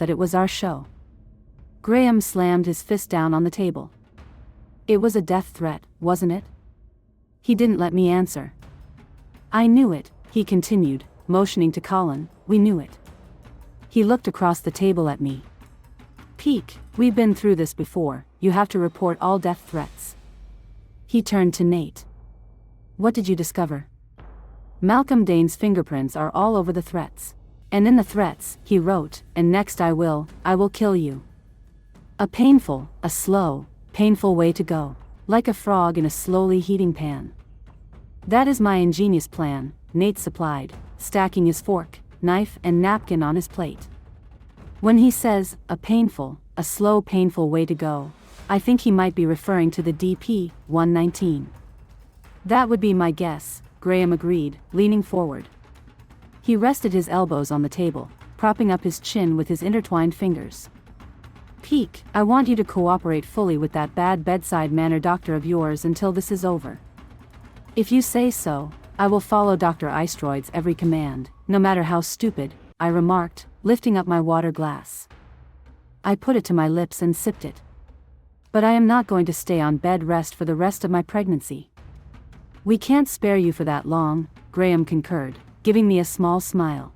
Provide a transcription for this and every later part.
that it was our show. Graham slammed his fist down on the table. It was a death threat, wasn't it? He didn't let me answer. I knew it, he continued, motioning to Colin. We knew it. He looked across the table at me. Peek, we've been through this before, you have to report all death threats. He turned to Nate. What did you discover? Malcolm Dane's fingerprints are all over the threats. And in the threats, he wrote, and next I will kill you. A slow, painful way to go. Like a frog in a slowly heating pan. That is my ingenious plan, Nate supplied, stacking his fork, knife and napkin on his plate. When he says, a slow painful way to go, I think he might be referring to the DP-119. That would be my guess, Graham agreed, leaning forward. He rested his elbows on the table, propping up his chin with his intertwined fingers. Peek, I want you to cooperate fully with that bad bedside manner doctor of yours until this is over. If you say so, I will follow Dr. Eistroid's every command, no matter how stupid, I remarked, lifting up my water glass. I put it to my lips and sipped it. But I am not going to stay on bed rest for the rest of my pregnancy. We can't spare you for that long, Graham concurred, giving me a small smile.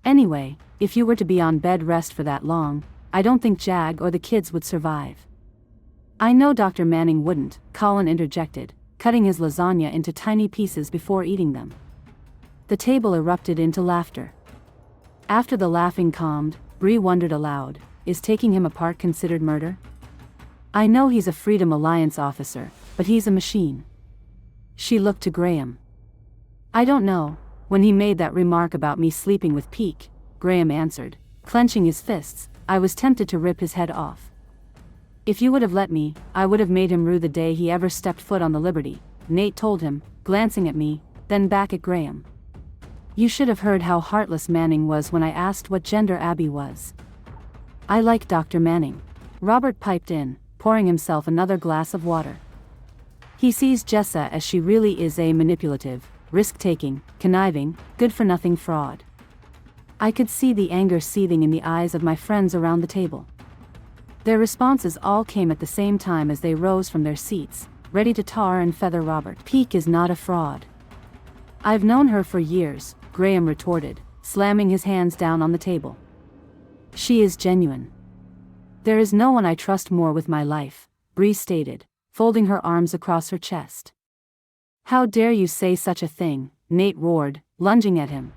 Anyway, if you were to be on bed rest for that long, I don't think Jag or the kids would survive. I know Dr. Manning wouldn't, Colin interjected, cutting his lasagna into tiny pieces before eating them. The table erupted into laughter. After the laughing calmed, Bree wondered aloud, is taking him apart considered murder? I know he's a Freedom Alliance officer, but he's a machine. She looked to Graham. I don't know, when he made that remark about me sleeping with Peek, Graham answered, clenching his fists, I was tempted to rip his head off. If you would have let me, I would have made him rue the day he ever stepped foot on the Liberty, Nate told him, glancing at me, then back at Graham. You should have heard how heartless Manning was when I asked what gender Abby was. I like Dr. Manning. Robert piped in, pouring himself another glass of water. He sees Jessa as she really is, a manipulative, risk-taking, conniving, good-for-nothing fraud. I could see the anger seething in the eyes of my friends around the table. Their responses all came at the same time as they rose from their seats, ready to tar and feather Robert. Peek is not a fraud. I've known her for years, Graham retorted, slamming his hands down on the table. She is genuine. There is no one I trust more with my life, Bree stated, folding her arms across her chest. How dare you say such a thing, Nate roared, lunging at him.